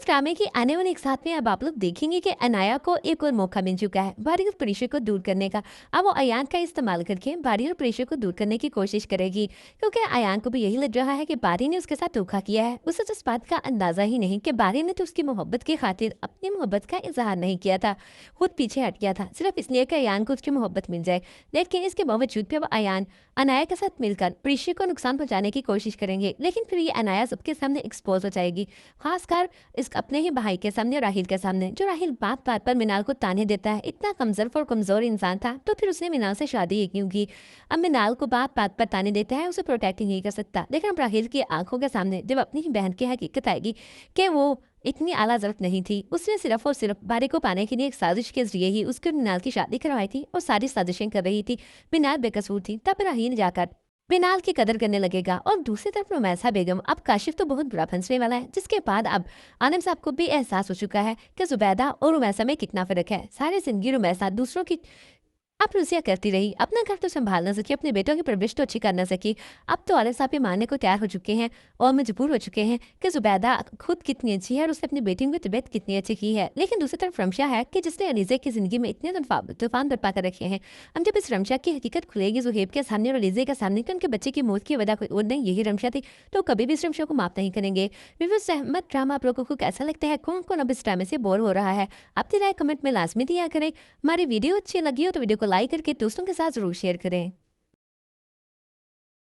ड्रामे की आने वाले एक साथ में अब आप लोग देखेंगे कि अनाया को एक और मौका मिल चुका है बारी और प्रेशर को दूर करने का। अब वो अयान का इस्तेमाल करके बारी और प्रेशर को दूर करने की कोशिश करेगी, क्योंकि अयान को भी यही लग रहा है कि बारी ने उसके साथ धोखा किया है। उसे तो इस बात का अंदाजा ही नहीं कि बारी ने तो उसकी मोहब्बत की खातिर अपनी मोहब्बत का इजहार नहीं किया था, खुद पीछे हट गया था सिर्फ इसलिए कि अयान को उसकी मोहब्बत मिल जाए। लेकिन इसके बावजूद भी अब अयान अनाया के साथ मिलकर प्रेशर को नुकसान पहुंचाने की कोशिश करेंगे, लेकिन फिर ये अनाया सबके सामने एक्सपोज हो जाएगी, खासकर इस अपने ही भाई के सामने, राहिल के सामने। जो राहिल बात बात पर मिनाल को ताने देता है, इतना कमजोर इंसान था तो फिर उसने मिनाल से शादी ही क्यों की। अब मिनाल को बात बात पर ताने देता है, उसे प्रोटेक्ट नहीं कर सकता। लेकिन अब राहिल की आंखों के सामने जब अपनी ही बहन की हकीकत आएगी कि वो इतनी आला ज़रूरत नहीं थी, उसने सिर्फ और सिर्फ बारी को पाने के लिए एक साजिश के जरिए ही उसके मिनाल की शादी करवाई थी और सारी साजिशें कर रही थी, मिनाल बेकसूर थी। तब राहिल जाकर बिनाल की कदर करने लगेगा। और दूसरी तरफ रुमैसा बेगम, अब काशिफ तो बहुत बुरा फंसने वाला है, जिसके बाद अब आनम साहब को भी एहसास हो चुका है कि जुबैदा और रुमैसा में कितना फर्क है। सारी जिंदगी रुमैसा दूसरों की अब रुसिया करती रही, अपना घर तो संभाल ना सकी, अपने बेटों की परवरिश तो अच्छी कर ना सकी। अब तो आले साहब ये मानने को तैयार हो चुके हैं और मजबूर हो चुके हैं कि जुबैदा खुद कितनी अच्छी है और उसने अपनी बेटियों की तबीयत कितनी अच्छी की है। लेकिन दूसरी तरफ रमशा है कि जिसने अलीज़ा की जिंदगी में इतने तूफान बरपा कर रखे हैं। हम जब इस रमशा की हकीकत खुलेगी जुहेब के सामने और अलीज़ा के सामने कि उनके बच्चे की मौत की वजह कोई और नहीं यही रमशा थी, तो कभी भी इस रमशा को माफ नहीं करेंगे। व्यूअर्स, अहमद ड्रामा आप लोगों को कैसा लगता है? कौन कौन अब इस ड्रामे से बोर हो रहा है? अपनी राय कमेंट में लाजमी दिया करें। हमारी वीडियो अच्छी लगी हो तो वीडियो को लाइक करके दोस्तों के साथ जरूर शेयर करें।